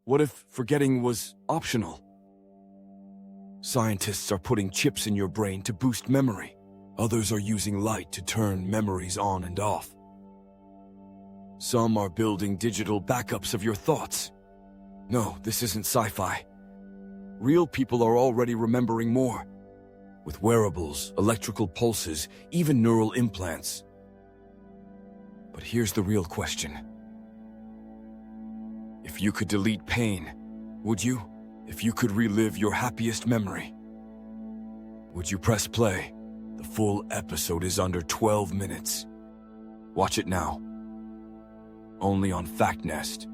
What if forgetting was optional? Scientists are putting chips in your brain to boost memory. Others are using light to turn memories on and off. Some are building digital backups of your thoughts. No, this isn't sci-fi. Real people are already remembering more. With wearables, electrical pulses, even neural implants. But here's the real question. If you could delete pain, would you? If you could relive your happiest memory, would you press play? The full episode is under 12 minutes. Watch it now. Only on FactNest.